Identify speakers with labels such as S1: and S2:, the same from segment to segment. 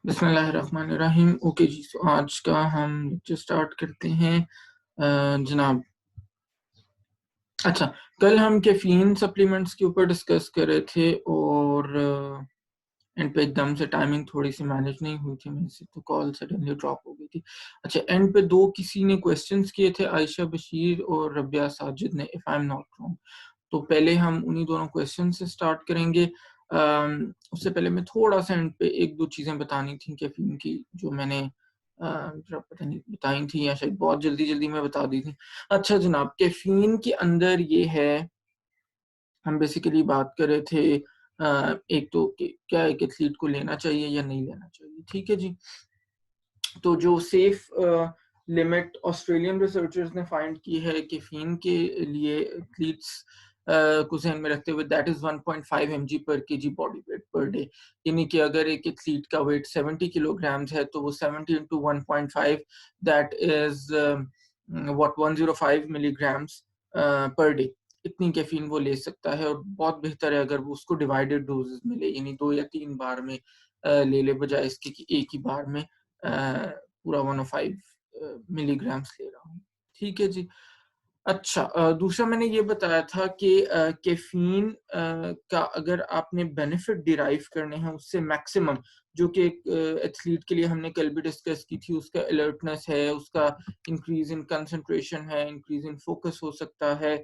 S1: बिस्मिल्लाहिर्रहमानिर्रहीम। ओके जी, सो आज का हम लेक्चर स्टार्ट करते हैं जनाब। अच्छा, कल हम कैफीन सप्लीमेंट्स के ऊपर डिस्कस कर रहे थे और एंड पे एकदम से टाइमिंग थोड़ी सी मैनेज नहीं हुई थी मेरे से, तो कॉल सडनली ड्रॉप हो गई थी। अच्छा, एंड पे दो किसी ने क्वेश्चंस किए थे, आयशा बशीर और रबिया साजिद ने, if I am not wrong. तो पहले हम उन्हीं दोनों क्वेश्चन से स्टार्ट करेंगे। उससे पहले मैं थोड़ा सा एंड पे एक दो चीज़ें बतानी थी कैफीन की, जो मैंने पता नहीं बताई थी या शायद बहुत जल्दी जल्दी में बता दी थी। अच्छा जनाब, कैफीन के अंदर ये है, हम बेसिकली बात कर रहे थे एक तो क्या एक एथलीट को लेना चाहिए या नहीं लेना चाहिए। ठीक है जी। तो जो सेफ लिमिट ऑस्ट्रेलियन रिसर्चर्स ने फाइंड की है कैफीन के लिए एथलीट्स को ध्यान में रखते हुए, दैट इज 1.5 mg पर KG body weight per day. यानी कि अगर एक एथलीट का वेट 70 किलोग्राम्स है तो वो 70 into 1.5, that is what 105 milligrams per day. इतनी कैफीन वो ले सकता है और बहुत बेहतर है अगर वो उसको डिवाइडेड डोजेस में ले, यानी 2 या 3 बार में ले ले, बजाय इसके कि एक ही बार में पूरा 105 मिलीग्राम्स ले रहा हूँ। ठीक है जी। अच्छा, दूसरा मैंने ये बताया था कि कैफीन का अगर आपने बेनिफिट डिराइव करने हैं उससे मैक्सिमम, जो कि एक एथलीट के लिए हमने कल भी डिस्कस की थी, उसका अलर्टनेस है, उसका इंक्रीज इन कंसंट्रेशन है, इंक्रीज इन फोकस हो सकता है,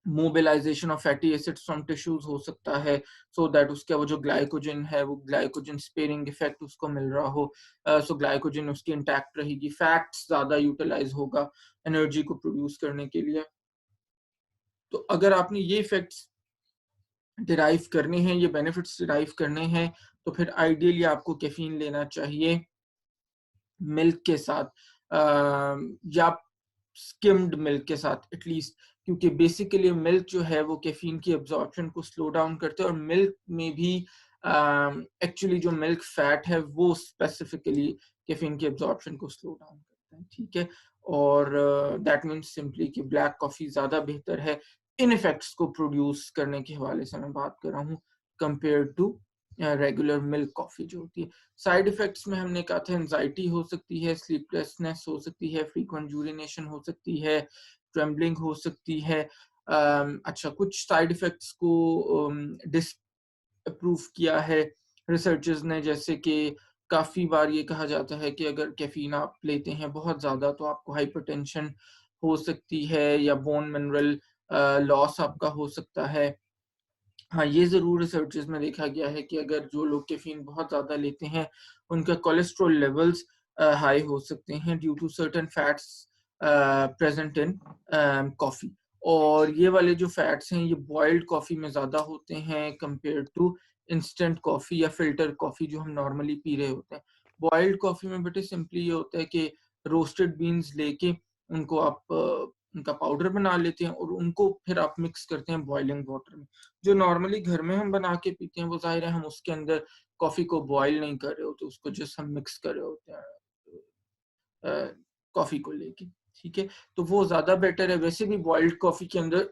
S1: mobilization of fatty acids from tissues हो सकता है, सो दैट उसका वो जो ग्लाइकोजन है वो ग्लाइकोजन स्पेयरिंग इफेक्ट उसको मिल रहा हो, सो ग्लाइकोजन उसकी इंटैक्ट रहेगी, फैट्स ज्यादा यूटिलाइज होगा एनर्जी को प्रोड्यूस करने के लिए। तो अगर आपने ये इफेक्ट्स डिराइव करने हैं, ये बेनिफिट्स डिराइव करने हैं, तो फिर आइडियली आपको कैफीन लेना चाहिए मिल्क के साथ, या स्किम्ड मिल्क के साथ एटलीस्ट, क्योंकि बेसिकली मिल्क जो है वो कैफीन की एब्जॉर्प्शन को स्लो डाउन करते हैं और मिल्क में भी एक्चुअली जो मिल्क फैट है वो स्पेसिफिकली कैफीन की एब्जॉर्प्शन को स्लो डाउन करता है। ठीक है, और दैट मीन्स सिंपली कि ब्लैक कॉफी ज्यादा बेहतर है इन इफेक्ट्स को प्रोड्यूस करने के हवाले से मैं बात कर रहा हूँ, compare to regular milk coffee जो होती है। साइड इफेक्ट्स में हमने कहा था एंजाइटी हो सकती है, स्लीपलेसनेस हो सकती है, फ्रीक्वेंट यूरिनेशन हो सकती है, ट्रेम्बलिंग हो सकती है। अच्छा, कुछ साइड इफेक्ट्स को डिसअप्रूव किया है रिसर्चर्स ने, जैसे कि काफी बार ये कहा जाता है कि अगर कैफीन आप लेते हैं बहुत ज्यादा तो आपको हाइपरटेंशन हो सकती है या बोन मिनरल लॉस आपका हो सकता है। हाँ, ये ज़रूर रिसर्चेस में देखा गया है कि अगर जो लोग कैफ़ीन बहुत ज़्यादा लेते हैं, उनका कोलेस्ट्रॉल लेवल्स हाई हो सकते हैं due to certain fats present in coffee. और ये वाले जो फैट्स हैं, ये बॉइल्ड कॉफ़ी में ज़्यादा होते हैं कंपेयर टू इंस्टेंट कॉफ़ी या फ़िल्टर कॉफ़ी जो हम नॉर्मली पी रहे होते हैं। बॉइल्ड कॉफ़ी में बेटे सिंपली ये होता है कि रोस्टेड बीन्स लेके उनको आप उनका पाउडर बना लेते हैं और उनको फिर आप मिक्स करते हैं बॉइलिंग वाटर में। जो नॉर्मली घर में हम बना के पीते हैं वो ज़ाहिर है हम उसके अंदर कॉफ़ी को बॉयल नहीं कर रहे होते, उसको जस्ट हम मिक्स कर रहे होते हैं कॉफ़ी को लेके। ठीक है, तो वो ज़्यादा बेटर है। वैसे भी बॉइल्ड कॉफ़ी के अंदर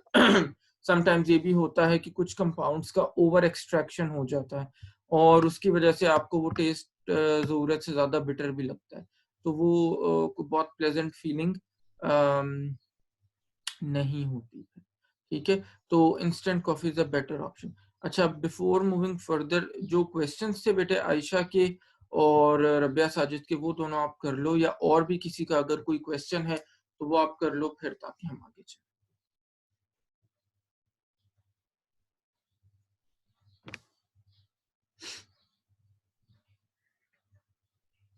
S1: समटाइम्स ये भी होता है कि कुछ कंपाउंड्स का ओवर एक्सट्रैक्शन हो जाता है और उसकी वजह से आपको वो टेस्ट ज़रूरत से ज़्यादा बिटर भी लगता है, तो वो बहुत प्लेजेंट फीलिंग नहीं होती है। ठीक है, तो instant coffee is a better option. अच्छा, बिफोर मूविंग फर्दर, जो क्वेश्चंस थे बेटे आयशा के और रबिया साजिद के, वो दोनों आप कर लो, या और भी किसी का अगर कोई क्वेश्चन है तो वो आप कर लो फिर, ताकि हम आगे चलें।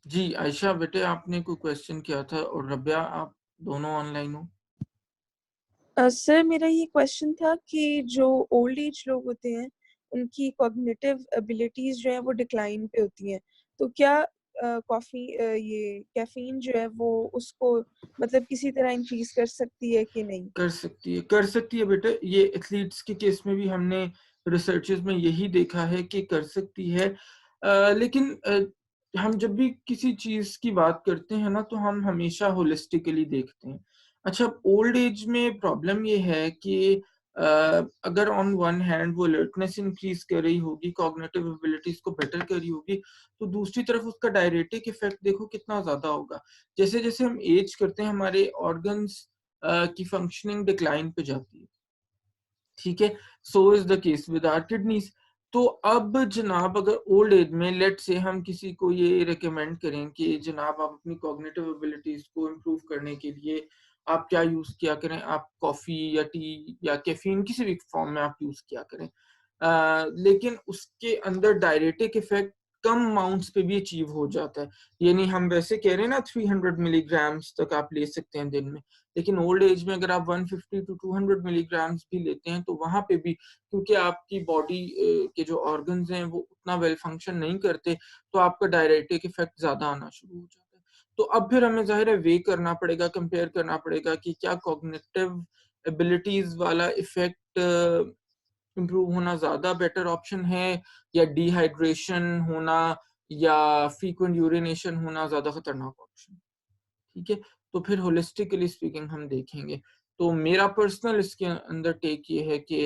S1: जी आयशा बेटे, आपने कोई क्वेश्चन किया था, और रबिया आप दोनों ऑनलाइन हो?
S2: सर मेरा ये क्वेश्चन था कि जो ओल्ड एज लोग होते हैं उनकी कॉग्निटिव एबिलिटीज जो है वो डिक्लाइन पे होती हैं, तो क्या कॉफी ये कैफीन जो है वो उसको मतलब किसी तरह इंक्रीज कर सकती है कि नहीं?
S1: कर सकती है, कर सकती है बेटे। ये एथलीट्स के केस में भी हमने रिसर्चेस में यही देखा है कि कर सकती है। लेकिन हम जब भी किसी चीज की बात करते हैं ना, तो हम हमेशा होलिस्टिकली देखते हैं। अच्छा, ओल्ड एज में प्रॉब्लम ये है कि अगर ऑन वन हैंड वो अलर्टनेस इंक्रीज कर रही होगी, कॉग्निटिव एबिलिटीज को बेटर कर रही होगी, तो दूसरी तरफ उसका डायरेटिक इफेक्ट देखो कितना ज्यादा होगा। जैसे जैसे हम एज करते हैं हमारे ऑर्गन्स की फंक्शनिंग डिक्लाइन पे जाती है, ठीक है। So is the case with our kidneys. तो अब जनाब अगर ओल्ड एज में लेट से हम किसी को ये रिकमेंड करें कि जनाब आप अपनी कॉग्निटिव एबिलिटीज को इम्प्रूव करने के लिए आप क्या यूज किया करें, आप कॉफी या टी या कैफीन किसी भी फॉर्म में आप यूज किया करें, लेकिन उसके अंदर डायरेटिक इफेक्ट कम अमाउंट्स पे भी अचीव हो जाता है। यानी हम वैसे कह रहे हैं ना 300 मिलीग्राम्स तक आप ले सकते हैं दिन में, लेकिन ओल्ड एज में अगर आप 150 टू 200 मिलीग्राम्स भी लेते हैं तो वहां पे भी, क्योंकि आपकी बॉडी के जो ऑर्गन्स हैं वो उतना वेल फंक्शन नहीं करते, तो आपका डायरेटिक इफेक्ट ज्यादा आना शुरू हो जाता है। तो अब फिर हमें जाहिर है वे करना पड़ेगा, कंपेयर करना पड़ेगा कि क्या कॉग्निटिव एबिलिटीज वाला इफेक्ट इम्प्रूव होना ज्यादा बेटर ऑप्शन है, या डिहाइड्रेशन होना या फ्रीक्वेंट यूरिनेशन होना ज्यादा खतरनाक ऑप्शन। ठीक है, तो फिर होलिस्टिकली स्पीकिंग हम देखेंगे। तो मेरा पर्सनल इसके अंदर टेक ये है कि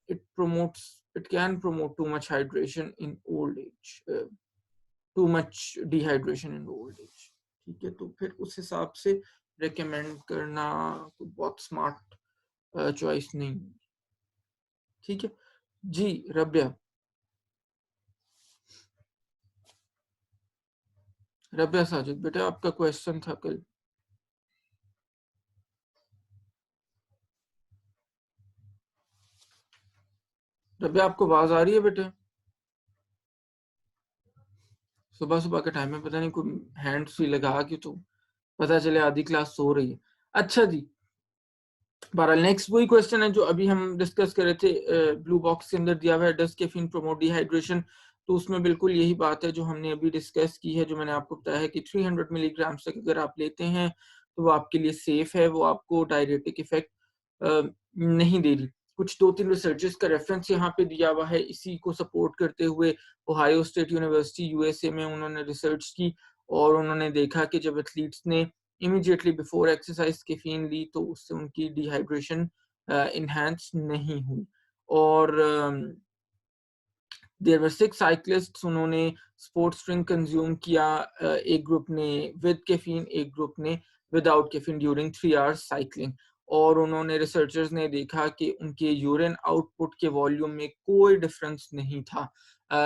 S1: it can promote too much hydration in old age, too much dehydration in old age. ठीक है, तो फिर उस हिसाब से रिकमेंड करना बहुत स्मार्ट चॉइस नहीं। ठीक है जी। रबिया, रबिया साजिद बेटा आपका क्वेश्चन था कल। रबिया आपको आवाज आ रही है बेटे? सुबह सुबह का टाइम है, पता नहीं कोई हैंड फ्री लगा के तो पता चले आधी क्लास सो रही है। अच्छा जी, बहरहाल नेक्स्ट वही क्वेश्चन है जो अभी हम डिस्कस कर रहे थे, ब्लू बॉक्स के अंदर दिया हुआ है डज कैफीन प्रोमोट डिहाइड्रेशन। तो उसमें बिल्कुल यही बात है जो हमने अभी डिस्कस की है, जो मैंने आपको बताया है कि 300 मिलीग्राम तक अगर आप लेते हैं तो वो आपके लिए सेफ है, वो आपको डायरेटिक इफेक्ट नहीं दे रही। कुछ दो तीन रिसर्चेस का रेफरेंस यहाँ पे दिया हुआ है इसी को सपोर्ट करते हुए। ओहायो स्टेट यूनिवर्सिटी यूएसए में उन्होंने रिसर्च की और उन्होंने देखा कि जब एथलीट्स ने इमीडिएटली बिफोर एक्सरसाइज कैफीन ली तो उससे उनकी डिहाइड्रेशन इनहेंस नहीं हुई। और देयर वर 6 साइक्लिस्ट्स, उन्होंने स्पोर्ट्स ड्रिंक कंज्यूम किया, एक ग्रुप ने विद कैफीन एक ग्रुप ने without caffeine during 3 hours cycling. और उन्होंने रिसर्चर्स ने देखा कि उनके यूरिन आउटपुट के वॉल्यूम में कोई डिफरेंस नहीं था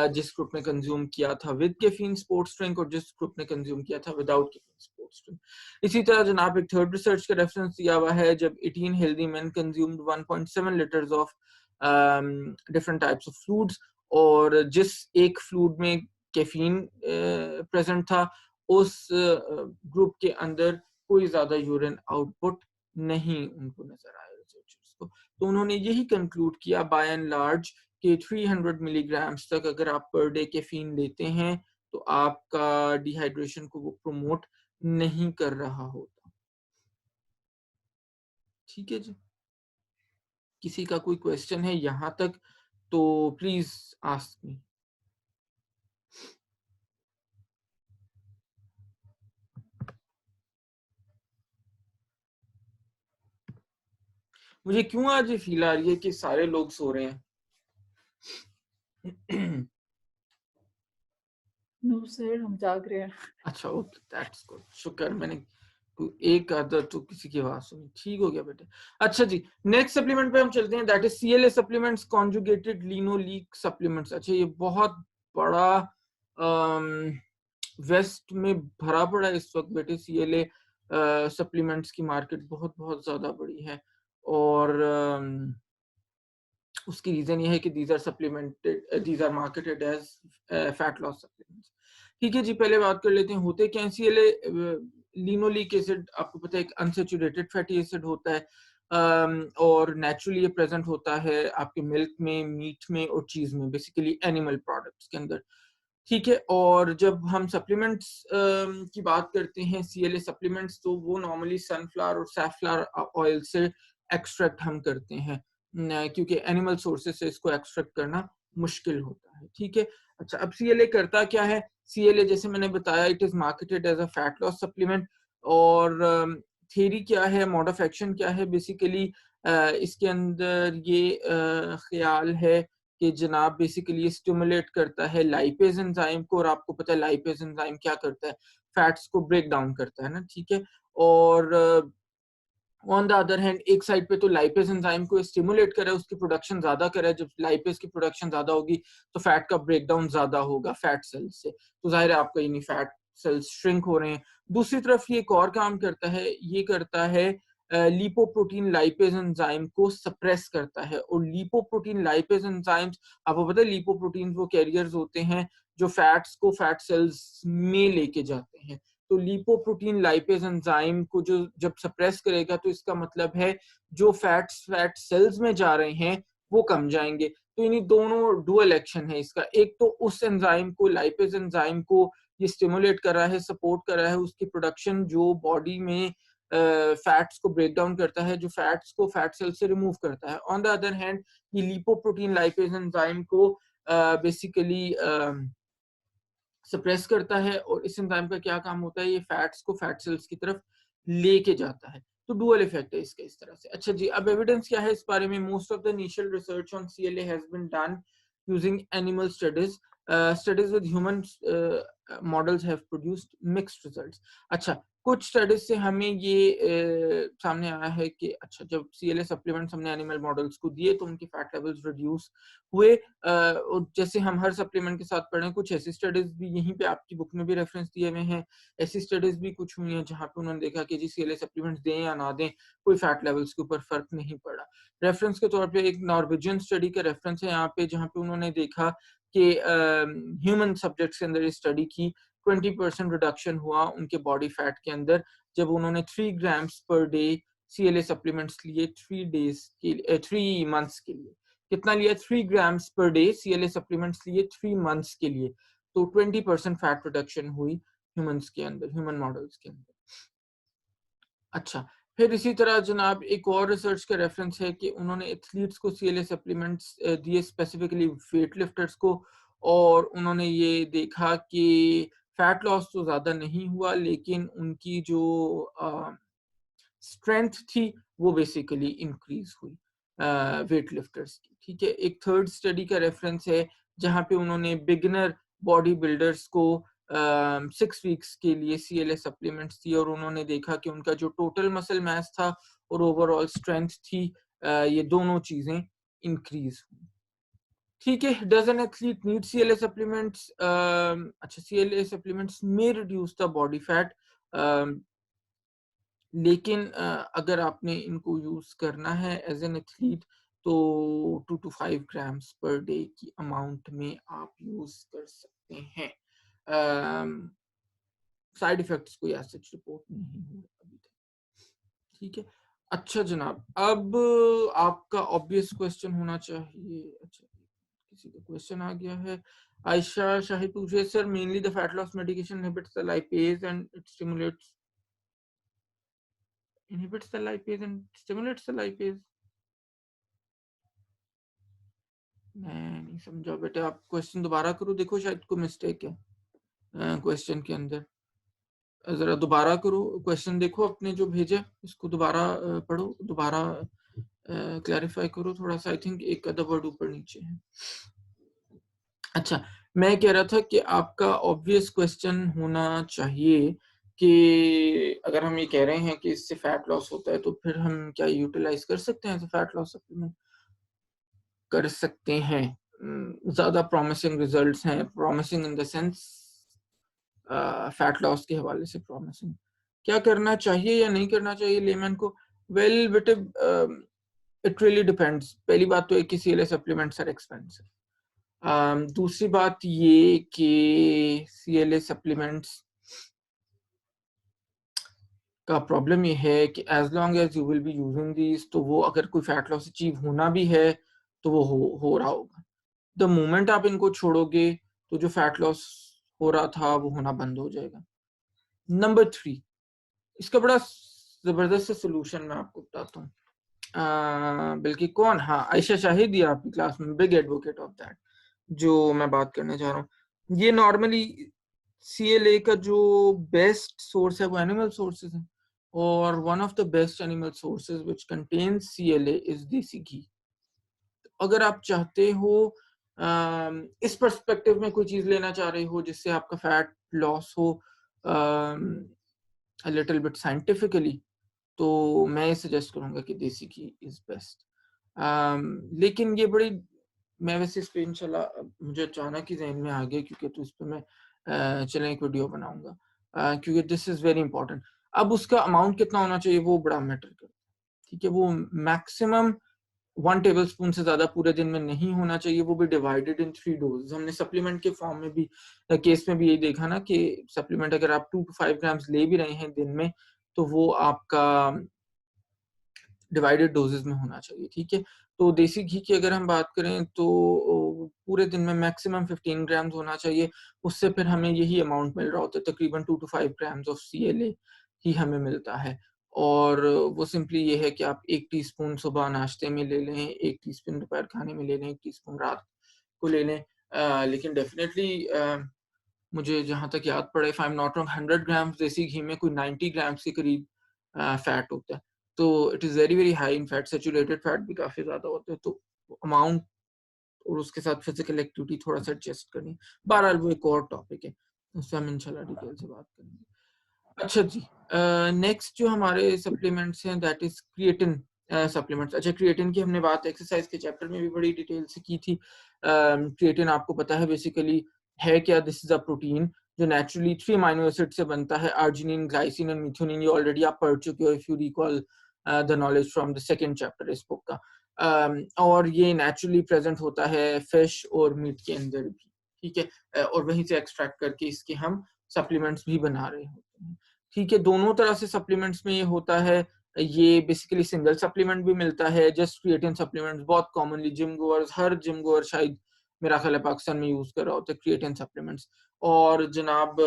S1: जिस ग्रुप ने कंज्यूम किया था विद कैफीन स्पोर्ट्स ड्रिंक और जिस ग्रुप ने कंज्यूम किया था विदाउट कैफीन स्पोर्ट्स ड्रिंक। इसी तरह जनाब एक थर्ड रिसर्च का रेफरेंस दिया हुआ है, जब 18 healthy man consumed 1.7 litres of different types of fluids, और जिस एक फ्लूइड में कैफीन प्रेजेंट था उस ग्रुप के अंदर कोई ज्यादा यूरिन आउटपुट नहीं उनको नजर आया रिसर्चर्स को। तो उन्होंने यही कंक्लूड किया बाय एंड लार्ज कि 300 मिलीग्राम तक अगर आप पर डे कैफीन लेते हैं तो आपका डिहाइड्रेशन को वो प्रमोट नहीं कर रहा होता। ठीक है जी, किसी का कोई क्वेश्चन है यहां तक तो प्लीज आस्क मी। मुझे क्यों आज ये फील आ रही है कि सारे लोग सो रहे हैं?
S3: नो सर, हम जाग रहे हैं।
S1: अच्छा ओके, दैट्स गुड, शुक्र मैंने एक आधा तो किसी की आवाज सुनी, ठीक हो गया बेटे। अच्छा जी, नेक्स्ट सप्लीमेंट पे हम चलते हैं, that is CLA supplements, conjugated linoleic supplements. अच्छा, ये बहुत बड़ा वेस्ट में भरा पड़ा है इस वक्त बेटे। सीएलए सप्लीमेंट्स की मार्केट बहुत बहुत ज्यादा बड़ी है और उसकी रीजन ये है कि these are marketed as fat loss supplements. ठीक है जी, पहले बात कर लेते हैं होते क्या है सीएलए। लिनोलिक एसिड आपको पता है एक अनसेचुरेटेड फैटी एसिड होता है और नेचुरली ये प्रेजेंट होता है आपके मिल्क में, मीट में और चीज में, बेसिकली एनिमल प्रोडक्ट्स के अंदर। ठीक है, और जब हम सप्लीमेंट्स की बात करते हैं सीएलए सप्लीमेंट्स, तो वो नॉर्मली सनफ्लावर और सैफफ्लावर ऑयल से एक्सट्रैक्ट हम करते हैं क्योंकि एनिमल सोर्सेज से इसको एक्सट्रैक्ट करना मुश्किल होता है। ठीक है, अच्छा अब सीएलए करता क्या है? सीएलए जैसे मैंने बताया it is marketed as a fat loss supplement. और थियरी क्या है, मोड ऑफ एक्शन क्या है? बेसिकली इसके अंदर ये ख्याल है कि जनाब बेसिकली स्टिमुलेट करता है लाइपेज एंजाइम को, और आपको पता है लाइपेज एंजाइम क्या करता है, फैट्स को ब्रेक डाउन करता है ना, ठीक है। और ऑन द अदर हैंड एक साइड पे तो लाइपेज एंजाइम को स्टिमुलेट करे, उसकी प्रोडक्शन ज्यादा करे, जब लाइपेज की प्रोडक्शन ज्यादा होगी तो फैट का ब्रेकडाउन ज्यादा होगा फैट सेल्स से, तो जाहिर है आपका यानी फैट सेल्स श्रिंक हो रहे हैं। दूसरी तरफ ये एक और काम करता है, ये करता है लिपोप्रोटीन लाइपेज एंजाइम को सप्रेस करता है। और लिपोप्रोटीन लाइपेज एंजाइम्स, आपको पता है लिपोप्रोटीन वो कैरियर्स होते हैं जो फैट्स को फैट सेल्स में लेके जाते हैं। तो लिपोप्रोटीन लाइपेज एंजाइम को जो जब सप्रेस करेगा तो इसका मतलब है जो फैट सेल्स में जा रहे हैं वो कम जाएंगे। तो इन्हीं दोनों डुअल एक्शन है इसका, एक तो उस एंजाइम को, लाइपेज एंजाइम को ये स्टिमुलेट कर रहा है, सपोर्ट कर रहा है उसकी प्रोडक्शन जो बॉडी में फैट्स को ब्रेक डाउन करता है, जो फैट्स को फैट सेल से रिमूव करता है। ऑन द अदर हैंड ये लिपोप्रोटीन लाइपेज एंजाइम को बेसिकली सप्रेस करता है, और इस एंजाइम का क्या काम होता है, ये फैट्स को फैट सेल्स की तरफ लेके जाता है। तो डुअल इफेक्ट है इसका इस तरह से। अच्छा जी, अब एविडेंस क्या है इस बारे में? Most of the initial research on CLA has been done using animal studies. Studies with human models have produced mixed results. अच्छा, कुछ स्टडीज से हमें ये सामने आया है कि अच्छा जब सीएलए सप्लीमेंट्स हमने एनिमल मॉडल्स को दिए तो उनके फैट लेवल्स रिड्यूस हुए। जैसे हम हर सप्लीमेंट के साथ पढ़ें, कुछ ऐसी स्टडीज भी यहीं पे आपकी बुक में भी रेफरेंस दिए हुए हैं, ऐसी स्टडीज भी कुछ हुई हैं जहां पे उन्होंने देखा कि जी सीएलए सप्लीमेंट्स दें या ना दें कोई फैट लेवल्स के ऊपर फर्क नहीं पड़ा। रेफरेंस के तौर पे एक नॉर्वेजियन स्टडी का रेफरेंस है यहाँ पे, जहाँ पे उन्होंने देखा कि ह्यूमन सब्जेक्ट्स के अंदर स्टडी की 20% रिडक्शन हुआ उनके बॉडी फैट के अंदर जब उन्होंने 3 grams per day CLA supplements लिए 3 मंथ्स के लिए। कितना लिया? 3 grams per day CLA supplements लिए 3 मंथ्स के लिए, तो 20% फैट रिडक्शन हुई ह्यूमंस के अंदर, ह्यूमन मॉडल्स के अंदर। अच्छा, फिर इसी तरह जनाब एक और रिसर्च का रेफरेंस है कि उन्होंने एथलीट्स को सीएलए सप्लीमेंट्स दिए, स्पेसिफिकली वेट लिफ्टर्स को, और उन्होंने ये देखा कि फैट लॉस तो ज्यादा नहीं हुआ लेकिन उनकी जो स्ट्रेंथ थी वो बेसिकली इंक्रीज हुई वेट लिफ्टर्स की, ठीक है। एक थर्ड स्टडी का रेफरेंस है जहां पे उन्होंने बिगिनर बॉडी बिल्डर्स को 6 वीक्स के लिए सीएलए सप्लीमेंट्स दिए, और उन्होंने देखा कि उनका जो टोटल मसल मास था और ओवरऑल स्ट्रेंथ थी, ये दोनों चीजें इंक्रीज हुई, ठीक है। Does an athlete need CLA supplements? अच्छा, सीएलए सप्लीमेंट्स में रिड्यूस द बॉडी फैट, लेकिन अगर आपने इनको यूज करना है एज एन एथलीट तो 2 to 5 ग्राम्स पर डे की अमाउंट में आप यूज कर सकते हैं। साइड इफेक्ट्स कोई ऐसे रिपोर्ट नहीं हुए अभी तक, ठीक है। अच्छा जनाब, अब आपका ऑब्वियस क्वेश्चन होना चाहिए, अच्छा किसी का क्वेश्चन आ गया है। आयशा शाहिद पूछ रही है, sir mainly the fat loss medication inhibits the lipase and it stimulates inhibits the lipase and stimulates the lipase। मैं नहीं समझा बेटा, आप क्वेश्चन दोबारा करो, देखो शायद कोई मिस्टेक है क्वेश्चन के अंदर। जरा दोबारा करो क्वेश्चन, देखो अपने जो भेजे इसको दोबारा पढ़ो, दोबारा क्लैरिफाई करो थोड़ा सा। आई थिंक एक आधा वर्ड ऊपर नीचे है। अच्छा, मैं कह रहा था कि आपका ऑब्वियस क्वेश्चन होना चाहिए कि अगर हम ये कह रहे हैं कि इससे फैट लॉस होता है तो फिर हम क्या यूटिलाइज कर सकते हैं फैट लॉस सप्लीमेंट? कर सकते हैं, ज्यादा प्रॉमिसिंग रिजल्ट्स हैं, promising in the sense fat loss के हवाले से प्रॉमिसिंग। क्या करना चाहिए या नहीं करना चाहिए लेमन को? वेल बेटे, इट रियली डिपेंड्स। पहली बात तो एक कि सीएलए सप्लीमेंट्स आर एक्सपेंसिव। दूसरी बात ये कि सीएलए सप्लीमेंट्स का प्रॉब्लम ये है कि as long as you will be using these, तो वो अगर कोई फैट लॉस अचीव होना भी है तो वो हो रहा होगा। द मोमेंट आप इनको छोड़ोगे तो जो फैट लॉस हो रहा था वो होना बंद हो जाएगा। नंबर 3, इसका बड़ा जबरदस्त सोल्यूशन मैं आपको बताता हूँ। बल्कि कौन, हाँ आयशा शाहिद, आपकी क्लास में बिग एडवोकेट ऑफ दैट जो मैं बात करने जा रहा हूँ। ये नॉर्मली सीएलए का जो बेस्ट सोर्स है वो एनिमल सोर्सेज है, और one of the best animal sources which contains CLA is देसी घी। अगर आप चाहते हो इस पर्सपेक्टिव में कोई चीज लेना चाह रहे हो जिससे आपका फैट लॉस हो a little bit scientifically, तो मैं सजेस्ट करूंगा कि देसी घी इज बेस्ट। लेकिन ये बड़ी, मैं वैसे इस पे इंशाल्लाह मुझे अचानक ही जहन में आ गया क्योंकि तो इस पे मैं चलें एक वीडियो बनाऊंगा क्योंकि दिस इज वेरी इंपॉर्टेंट। अब उसका अमाउंट कितना होना चाहिए वो बड़ा मैटर करता है, ठीक है। वो मैक्सिमम 1 टेबलस्पून से ज्यादा पूरे दिन में नहीं होना चाहिए, वो भी डिवाइडेड इन 3 डोज। हमने सप्लीमेंट के फॉर्म में भी केस में भी यही देखा ना कि सप्लीमेंट अगर आप 2 to 5 ग्राम्स ले भी रहे हैं दिन में तो वो आपका डिवाइडेड डोजेस में होना चाहिए, ठीक है। तो देसी घी की अगर हम बात करें तो पूरे दिन में मैक्सिमम 15 ग्राम्स होना चाहिए। उससे फिर हमें यही अमाउंट मिल रहा होता है, तकरीबन 2 to 5 ग्राम्स ऑफ CLA ही हमें मिलता है। और वो सिंपली ये है कि आप 1 टीस्पून सुबह नाश्ते में ले लें, 1 टीस्पून दोपहर खाने में ले लें, 1 टीस्पून रात को ले लें। लेकिन डेफिनेटली मुझे जहाँ तक याद पड़े, if I am not wrong, 100 grams देसी घी में कोई 90 ग्राम्स के करीब फैट होता है। तो it is very very high in fat, saturated fat भी काफ़ी ज़्यादा होते हैं। तो अमाउंट और उसके साथ फिजिकल एक्टिविटी थोड़ा सा एडजस्ट करनी। बहरहाल वो एक और टॉपिक है, उससे हम इंशाल्लाह डिटेल से बात करेंगे। अच्छा जी, नेक्स्ट जो हमारे सप्लीमेंट्स हैं दैट इज क्रिएटिन सप्लीमेंट्स। अच्छा, क्रिएटिन की हमने बात एक्सरसाइज के चैप्टर में भी बड़ी डिटेल से की थी। क्रिएटिन आपको पता है बेसिकली है क्या? दिस इज अ प्रोटीन जो नेचुरली 3 अमीनो एसिड से बनता है, अर्जिनिन, ग्लाइसिन एंड मिथ्योनिन। ये ऑलरेडी आप पढ़ चुके हो if you recall the knowledge from the second chapter इस बुक का। और ये नेचुरली प्रेजेंट होता है फिश और मीट के अंदर भी, ठीक है। और वहीं से एक्सट्रैक्ट करके इसके हम सप्लीमेंट्स भी बना रहे होते हैं, ठीक है। दोनों तरह से सप्लीमेंट्स में ये होता है। ये बेसिकली सिंगल सप्लीमेंट भी मिलता है, जस्ट क्रिएटिन सप्लीमेंट्स बहुत कॉमनली जिम गोअर्स, हर जिम गोअर शायद मेरा ख्याल है पाकिस्तान में यूज कर रहा होता है क्रिएटिन सप्लीमेंट्स। और जनाब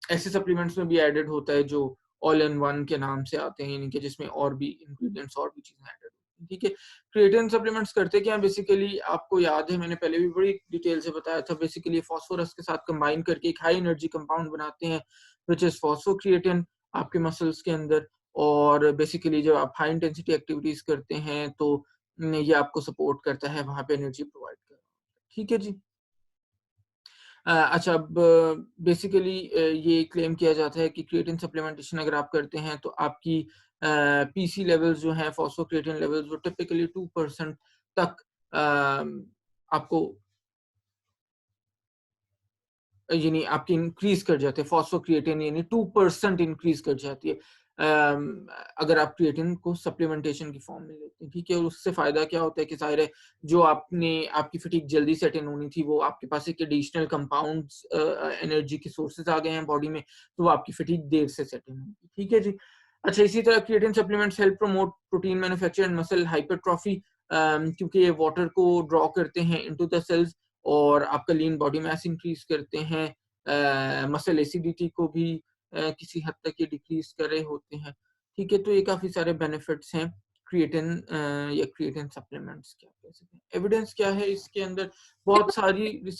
S1: ऐसे सप्लीमेंट्स में भी एडेड होता है जो ऑल इन वन के नाम से आते हैं, यानी कि जिसमें और भी इंग्रेडिएंट्स और भी चीजें एडेड होती हैं, ठीक है। क्रिएटिन सप्लीमेंट्स करते क्या बेसिकली, आपको याद है मैंने पहले भी बड़ी डिटेल से बताया था। बेसिकली फास्फोरस के साथ कंबाइन करके एक हाई एनर्जी कंपाउंड बनाते हैं विच इज फॉस्फोक्रिएटिन आपके मसल्स के अंदर। और बेसिकली जब आप हाई इंटेंसिटी एक्टिविटीज करते हैं तो ये आपको सपोर्ट करता है, वहां पे एनर्जी प्रोवाइड करता है, ठीक है जी। अच्छा, अब बेसिकली ये क्लेम किया जाता है कि क्रिएटिन सप्लीमेंटेशन अगर आप करते हैं तो आपकी पीसी लेवल्स जो हैं, फॉस्फोक्रिएटिन लेवल्स, वो टिपिकली 2% तक आपको यानी आपकी इंक्रीज कर जाते हैं। फॉस्फोक्रिएटिन यानी 2% इंक्रीज कर जाती है अगर आप क्रिएटिन को सप्लीमेंटेशन की फॉर्म में लेते हैं, ठीक है। और उससे फायदा क्या होता है कि जाहिर है जो आपकी फटीग जल्दी सेट इन होनी थी, वो आपके पास एक एडिशनल कंपाउंड्स एनर्जी के सोर्सेज आ गए हैं बॉडी में, तो वो आपकी फटीग देर से सेट इन होगी, ठीक है जी। अच्छा, इसी तरह creatine supplements help promote protein manufacture and muscle hypertrophy, क्योंकि ये वाटर को ड्रॉ करते हैं इनटू द सेल्स और आपका लीन बॉडी मास इंक्रीज करते हैं। मसल एसिडिटी को भी किसी हद तक ये डिक्रीज कर रहे होते हैं, ठीक है। तो ये काफी सारे बेनिफिट्स हैं क्रिएटिन या क्रिएटिन सप्लीमेंट्स के, आप कह सकते हैं। एविडेंस क्या है इसके अंदर? बहुत सारी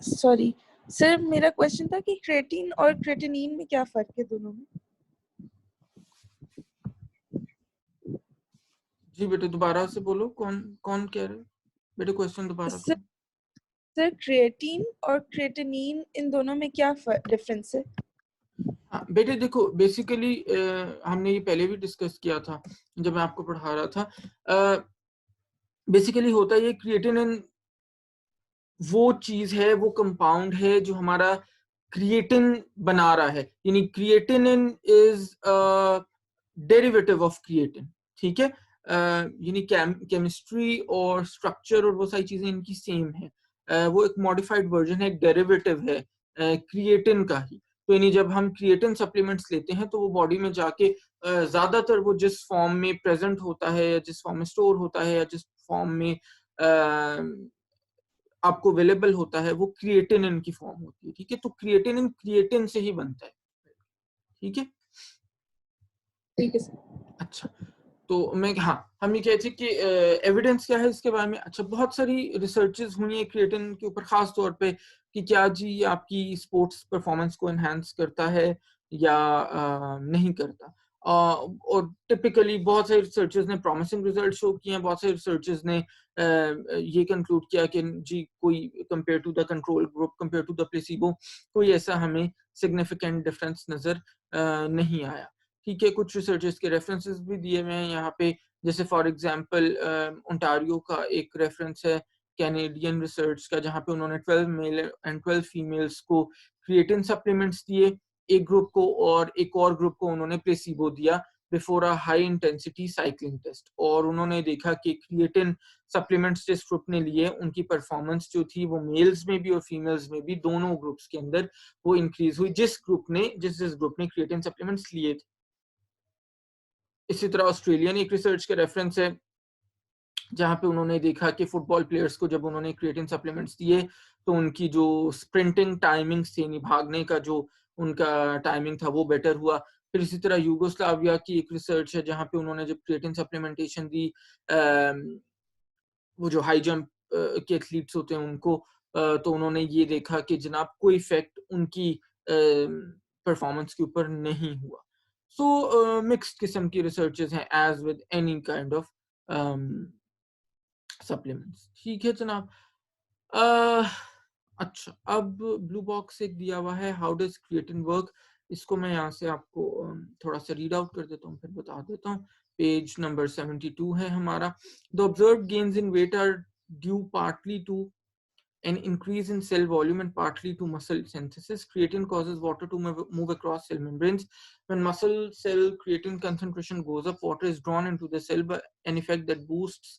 S2: सॉरी सर, मेरा क्वेश्चन था कि क्रेटिन और क्रेटिनिन में क्या फर्क है दोनों में?
S1: जी बेटे दोबारा से बोलो, कौन कौन कह रहे? बेटे क्वेश्चन दोबारा
S2: सर, सर क्रिएटिन और क्रेटिनिन इन दोनों में क्या डिफरेंस है?
S1: हाँ बेटे देखो, बेसिकली हमने ये पहले भी डिस्कस किया था जब मैं आपको पढ़ा रहा था। बेसिकली होता है ये क्रिएटिनिन वो चीज है, वो कंपाउंड है जो हमारा क्रिएटिन बना रहा है, यानी creatinine is derivative of creatine, ठीक है। यानी केमिस्ट्री और स्ट्रक्चर और वो सारी चीजें इनकी सेम है। वो एक मॉडिफाइड वर्जन है, एक डेरिवेटिव है क्रिएटिन का ही। तो यानी जब हम क्रिएटिन सप्लीमेंट्स लेते हैं तो वो बॉडी में जाके ज्यादातर वो जिस फॉर्म में प्रेजेंट होता है या जिस फॉर्म में स्टोर होता है या जिस फॉर्म में आपको अवेलेबल होता है, वो क्रिएटिनिन की फॉर्म होती है, ठीक है। तो क्रिएटिनिन क्रिएटिन से ही बनता है, ठीक है।
S2: ठीक है सर।
S1: अच्छा, तो हम ये कहते हैं कि एविडेंस क्या है इसके बारे में। अच्छा, बहुत सारी रिसर्चेस हुई है क्रिएटिन के ऊपर, खास तौर पे कि क्या जी आपकी स्पोर्ट्स परफॉर्मेंस को एनहांस करता है या नहीं करता। और टिपिकली बहुत सारे रिसर्चर्स ने प्रॉमिसिंग रिजल्ट शो किए हैं, बहुत सारे रिसर्चर्स ने ये कंक्लूड किया कि जी कोई compare to the control group, compare to the placebo, कोई ऐसा हमें सिग्निफिकेंट डिफरेंस नजर नहीं आया। ठीक है, कुछ रिसर्चर्स के रेफरेंसेस भी दिए हुए हैं यहाँ पे, जैसे फॉर एग्जांपल ओंटारियो का एक रेफरेंस है कैनेडियन रिसर्च का, जहाँ पे उन्होंने 12 मेल एंड 12 फीमेल्स को क्रिएटिन सप्लीमेंट्स दिए एक ग्रुप को, और एक और ग्रुप को उन्होंने प्लेसिबो दिया before a high intensity cycling test, और उन्होंने देखा कि क्रिएटिन सप्लीमेंट्स जिस ग्रुप ने लिए उनकी परफॉर्मेंस जो थी वो मेल्स में भी और फीमेल्स में भी, दोनों ग्रुप्स के अंदर वो इंक्रीज हुई जिस ग्रुप ने क्रिएटिन सप्लीमेंट्स लिए थे। इसी तरह ऑस्ट्रेलियन एक रिसर्च का रेफरेंस है, जहाँ पे उन्होंने देखा कि फुटबॉल प्लेयर्स को जब उन्होंने क्रिएटिन सप्लीमेंट्स दिए तो उनकी जो स्प्रिंटिंग टाइमिंग्स थी, भागने का जो उनका टाइमिंग था वो बेटर हुआ। फिर इसी तरह यूगोस्लाविया की एक रिसर्च है जहाँ पे उन्होंने जब क्रिएटिन सप्लीमेंटेशन दी, वो जो हाई जंप के एथलीट्स होते हैं उनको, तो उन्होंने ये देखा कि जनाब कोई इफेक्ट उनकी परफॉर्मेंस के ऊपर नहीं हुआ। सो मिक्स्ड किस्म की रिसर्चेस हैं as with any kind of supplements. ठीक है जनाब। अच्छा, अब ब्लू बॉक्स एक दिया हुआ है, हाउ डज क्रिएटिन वर्क। इसको मैं यहाँ से आपको थोड़ा सा रीड आउट कर देता हूँ, फिर बता देता हूँ। पेज नंबर 72 है हमारा। The observed gains in weight are due partly to an increase in cell volume and partly to muscle synthesis. Creatine causes water to move across cell membranes. When muscle cell creatine concentration goes up, water is drawn into the cell by an effect that boosts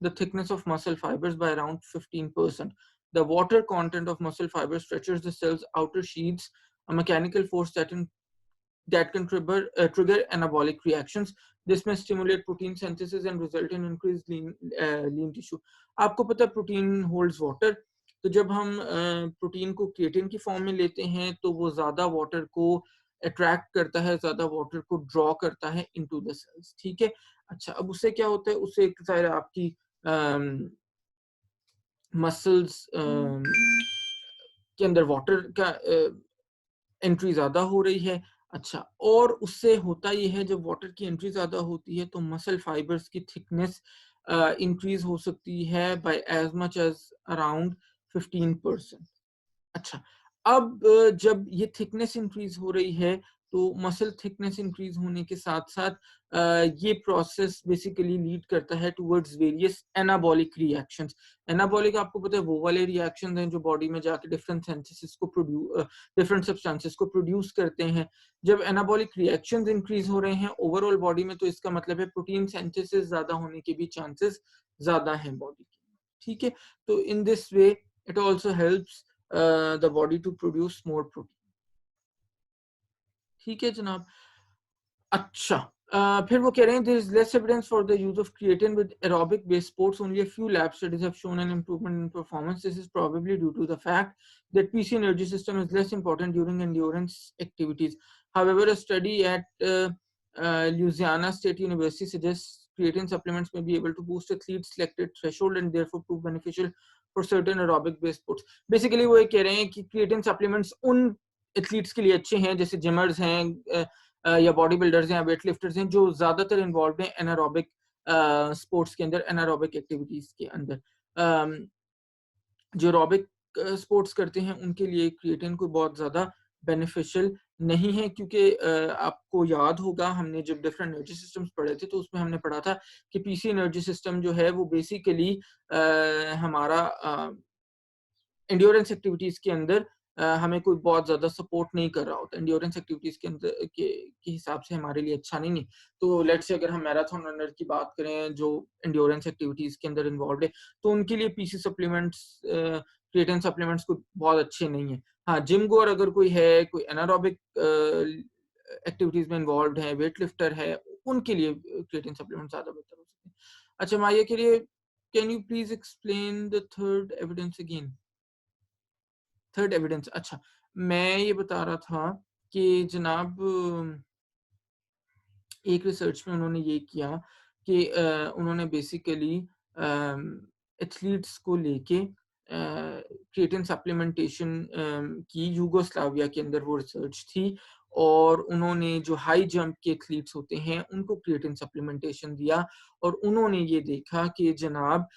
S1: the thickness of muscle fibers by around 15%. The water content of muscle fibers stretches the cell's outer sheaths, a mechanical force that can trigger anabolic reactions. This may stimulate protein synthesis and result in increased lean tissue. आपको पता है protein holds water, तो जब हम protein को creatine की form में लेते हैं तो वो ज्यादा वाटर को अट्रैक्ट करता है, ज्यादा वाटर को ड्रॉ करता है इनटू द सेल्स। ठीक है। अच्छा, अब उससे क्या होता है, उससे एक सारे आपकी मसल्स के अंदर वाटर का एंट्री ज्यादा हो रही है। अच्छा, और उससे होता ये है जब वाटर की एंट्री ज्यादा होती है तो मसल फाइबर्स की थिकनेस इंक्रीज हो सकती है by as much as around 15%। अच्छा, अब जब ये थिकनेस इंक्रीज हो रही है तो मसल थिकनेस इंक्रीज होने के साथ साथ ये प्रोसेस बेसिकली लीड करता है towards various anabolic reactions. Anabolic आपको पता है वो वाले रिएक्शंस हैं जो बॉडी में जाके डिफरेंट सेंसेस को डिफरेंट सब्सटेंसेस को प्रोड्यूस करते हैं। जब एनाबॉलिक रिएक्शंस इंक्रीज हो रहे हैं ओवरऑल बॉडी में, तो इसका मतलब है प्रोटीन सिंथेसिस ज्यादा होने के भी चांसेस ज्यादा हैं बॉडी के। ठीक है, तो in this way it also helps the body to produce more protein। ठीक है जनाब। अच्छा, फिर वो कह रहे हैं there is less evidence for the use of creatine with aerobic based sports. Only a few lab studies have shown an improvement in performance. This is probably due to the fact that PC energy system is less important during endurance activities. However, a study at Louisiana State University suggests creatine supplements may be able to boost athletes' selected threshold and therefore prove beneficial for certain aerobic based sports. Basically वो ये कह रहे हैं कि creatine supplements उन athletes के लिए अच्छे हैं जैसे जिमर्स हैं या बॉडी बिल्डर्स हैं या वेट लिफ्टर्स हैं जो ज्यादातर इन्वॉल्व हैं एनारोबिक स्पोर्ट्स के अंदर, एनारोबिक एक्टिविटीज के अंदर। जो एरोबिक स्पोर्ट्स करते हैं उनके लिए क्रिएटिन को बहुत ज्यादा बेनिफिशियल नहीं है, क्योंकि आपको याद होगा हमने जब डिफरेंट एनर्जी सिस्टम्स पढ़े थे तो उसमें हमने पढ़ा था कि पीसी एनर्जी सिस्टम जो है वो बेसिकली हमारा एंड्योरेंस एक्टिविटीज के अंदर हमें कोई बहुत ज्यादा सपोर्ट नहीं कर रहा होता, एंड्योरेंस एक्टिविटीज के अंदर के हिसाब से हमारे लिए अच्छा नहीं है। तो लेट्स से अगर हम मैराथन रनर की बात करें जो एंड्योरेंस एक्टिविटीज के अंदर इन्वॉल्व है, तो उनके लिए पीसी सप्लीमेंट्स, क्रिएटिन सप्लीमेंट्स को बहुत अच्छे नहीं है। हाँ, जिम गोअर अगर कोई है, कोई एनारोबिक एक्टिविटीज में इन्वॉल्व है, वेट लिफ्टर है, उनके लिए क्रिएटिन सप्लीमेंट ज्यादा बेहतर हो सकते हैं। अच्छा, माया के लिए can you please explain the third evidence again. Third evidence, अच्छा मैं ये बता रहा था कि जनाब एक रिसर्च में उन्होंने ये किया कि उन्होंने बेसिकली एथलीट्स को लेके क्रिएटिन सप्लीमेंटेशन की, यूगोस्लाविया के अंदर वो रिसर्च थी, और उन्होंने जो हाई जंप के एथलीट्स होते हैं उनको क्रिएटिन सप्लीमेंटेशन दिया और उन्होंने ये देखा कि जनाब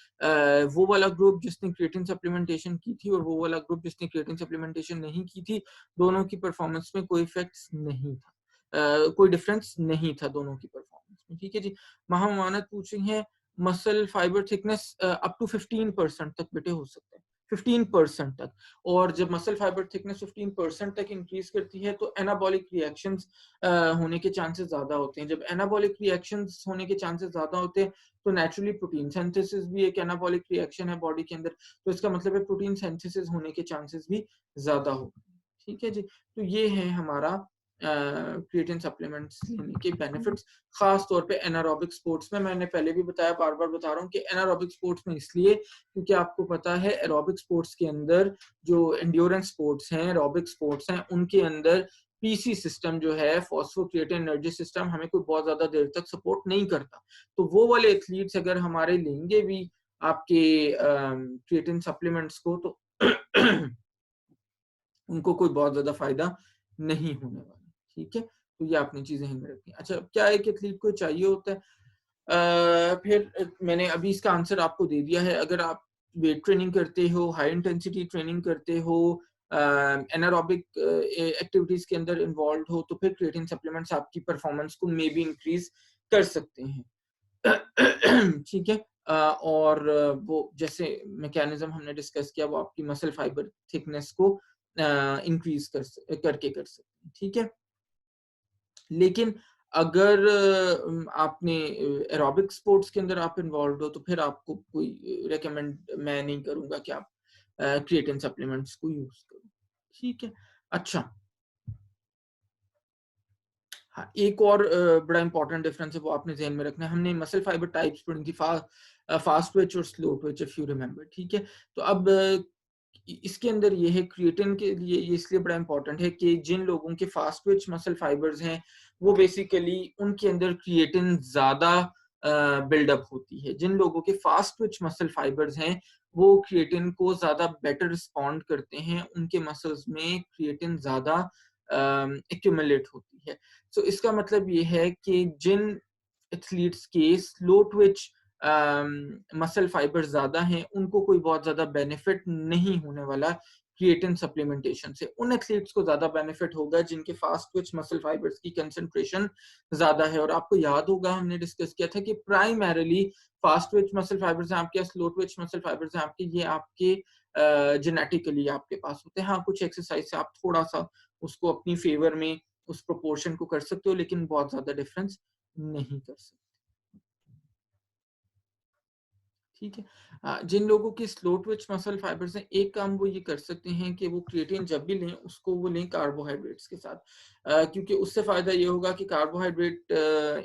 S1: वो वाला ग्रुप जिसने क्रिएटिन सप्लीमेंटेशन की थी और वो वाला ग्रुप जिसने क्रिएटिन सप्लीमेंटेशन नहीं की थी, दोनों की परफॉर्मेंस में कोई इफेक्ट्स नहीं था, कोई डिफरेंस नहीं था दोनों की परफॉर्मेंस में। ठीक है जी। महा मानत पूछ रही है muscle fibre thickness up to 15% तक बेटे हो सकता है, 15% तक। और जब मसल फाइबर थिकनेस 15% तक इंक्रीज करती है तो एनाबॉलिक रिएक्शंस होने के चांसेस ज्यादा होते हैं। जब एनाबॉलिक रिएक्शंस होने के चांसेस ज्यादा होते हैं तो नेचुरली प्रोटीन सिंथेसिस भी एक एनाबॉलिक रिएक्शन है बॉडी के अंदर, तो इसका मतलब है प्रोटीन सिंथेसिस होने के चांसेस भी ज्यादा होते हैं। ठीक है जी। तो ये है हमारा क्रिएटिन सप्लीमेंट्स लेने के बेनिफिट्स, खास तौर पे एनारोबिक स्पोर्ट्स में। मैंने पहले भी बताया, बार बार बता रहा हूँ कि एनारोबिक स्पोर्ट्स में इसलिए क्योंकि आपको पता है एरोबिक स्पोर्ट्स के अंदर जो एंड्योरेंस स्पोर्ट्स हैं, एरोबिक स्पोर्ट्स हैं, उनके अंदर पीसी सिस्टम जो है, फॉस्फोक्रिएटिन एनर्जी सिस्टम, हमें कोई बहुत ज्यादा देर तक सपोर्ट नहीं करता। तो वो वाले एथलीट्स अगर हमारे लेंगे भी आपके क्रिएटिन सप्लीमेंट्स को तो उनको कोई बहुत ज्यादा फायदा नहीं होने वाला। ठीक है, तो ये आपने चीजें ध्यान में रखनी। अच्छा, क्या एक एथलीट को चाहिए होता है? फिर मैंने अभी इसका आंसर आपको दे दिया है। अगर आप वेट ट्रेनिंग करते हो, हाई इंटेंसिटी ट्रेनिंग करते हो, एनारोबिक एक्टिविटीज के अंदर इन्वॉल्व हो, तो फिर क्रिएटिन सप्लीमेंट्स आपकी परफॉर्मेंस को मे बी इंक्रीज कर सकते हैं। ठीक है। और वो जैसे मैकेनिज्म हमने डिस्कस किया, वो आपकी मसल फाइबर थिकनेस को इंक्रीज करके कर सकते हैं। ठीक है। लेकिन अगर आपने एरोबिक स्पोर्ट्स के अंदर आप इन्वॉल्व हो तो फिर आपको कोई रेकमेंड मैं नहीं करूंगा कि आप क्रिएटिन सप्लीमेंट्स को यूज करो। ठीक है। अच्छा, हाँ, एक और बड़ा इंपॉर्टेंट डिफरेंस है, वो आपने ध्यान में रखना है। हमने मसल फाइबर टाइप्स पढ़ी थी, फास्ट ट्विच और slow Twitch, if you remember. ठीक है। तो अब इसके अंदर ये है, क्रिएटिन के लिए ये इसलिए बड़ा इंपॉर्टेंट है कि जिन लोगों के फास्ट ट्विच मसल फाइबर्स हैं वो बेसिकली उनके अंदर क्रिएटिन ज्यादा बिल्डअप होती है। जिन लोगों के फास्ट ट्विच मसल फाइबर्स हैं वो क्रिएटिन को ज्यादा बेटर रिस्पॉन्ड करते हैं, उनके मसल्स में क्रिएटिन ज्यादा एक्यूमुलेट होती है। सो इसका मतलब ये है कि जिन एथलीट्स के स्लो ट्विच मसल फाइबर ज्यादा हैं उनको कोई बहुत ज्यादा बेनिफिट नहीं होने वाला क्रिएटिन सप्लीमेंटेशन से। उन एथलीट्स को ज्यादा बेनिफिट होगा जिनके फास्ट ट्विच मसल फाइबर्स की कंसंट्रेशन ज्यादा है। और आपको याद होगा हमने डिस्कस किया था कि primarily fast Twitch muscle fibres हैं आपके, स्लो ट्विच मसल फाइबर्स हैं आपके, ये आपके जेनेटिकली आपके पास होते हैं। हाँ, कुछ एक्सरसाइज से आप थोड़ा सा उसको अपनी फेवर में उस प्रोपोर्शन को कर सकते हो, लेकिन बहुत ज्यादा डिफरेंस नहीं कर सकते। ठीक है। जिन लोगों के स्लो ट्विच मसल फाइबर्स हैं, एक काम वो ये कर सकते हैं कि वो क्रिएटिन जब भी लें उसको वो लें कार्बोहाइड्रेट्स के साथ, क्योंकि उससे फायदा ये होगा कि कार्बोहाइड्रेट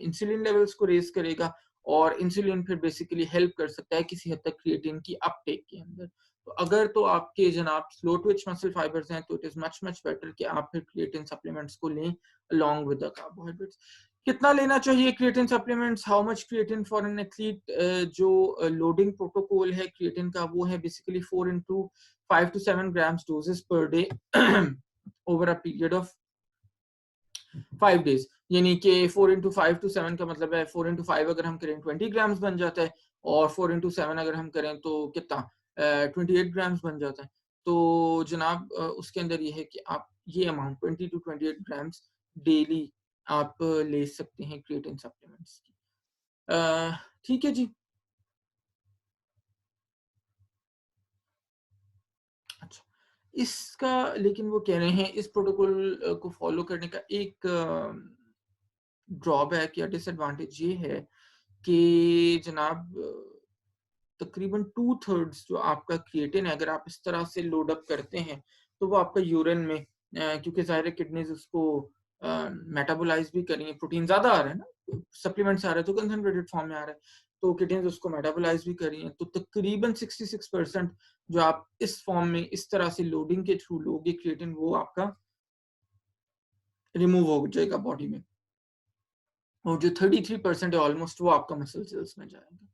S1: इंसुलिन लेवल्स को रेज करेगा और इंसुलिन फिर बेसिकली हेल्प कर सकता है किसी हद तक क्रिएटिन की अपटेक के अंदर। तो अगर तो आपके जनाब स्लो ट्विच मसल फाइबर्स हैं तो it is much much better कि आप फिर क्रिएटिन सप्लीमेंट्स को लें अलोंग विद द कार्बोहाइड्रेट्स। कितना लेना चाहिए creatine supplements? How much creatine for an athlete? जो लोडिंग प्रोटोकॉल है क्रिएटिन का वो है basically 4 into 5 to 7 grams doses per day over a period of 5 days। यानी कि 4 into 5 to 7 का मतलब है 4 into 5 अगर हम करें 20 grams बन जाता है, और 4 into 7 अगर हम करें तो कितना 28 grams बन जाता है। तो जनाब उसके अंदर ये है कि आप ये अमाउंट 20 to 28 grams डेली आप ले सकते हैं क्रिएटिन सप्लीमेंट्स की। ठीक है जी। अच्छा, इसका लेकिन वो कह रहे हैं इस प्रोटोकॉल को फॉलो करने का एक ड्रॉबैक या डिसएडवांटेज ये है कि जनाब तकरीबन 2/3 जो आपका क्रिएटिन है, अगर आप इस तरह से लोड अप करते हैं तो वो आपका यूरिन में, क्योंकि जाहिर है किडनीज उसको मेटाबोलाइज भी करेंगे, प्रोटीन ज्यादा आ रहा है ना, सप्लीमेंट से आ रहा है तो कंसंट्रेटेड फॉर्म में आ रहा है, तो किडनीज उसको मेटाबोलाइज भी करेंगे। तो तकरीबन 66% जो आप इस फॉर्म में इस तरह से लोडिंग के थ्रू लोगे क्रिएटिन, वो आपका रिमूव हो जाएगा बॉडी में, और जो 33% है ऑलमोस्ट वो आपका मसल सेल्स में जाएगा।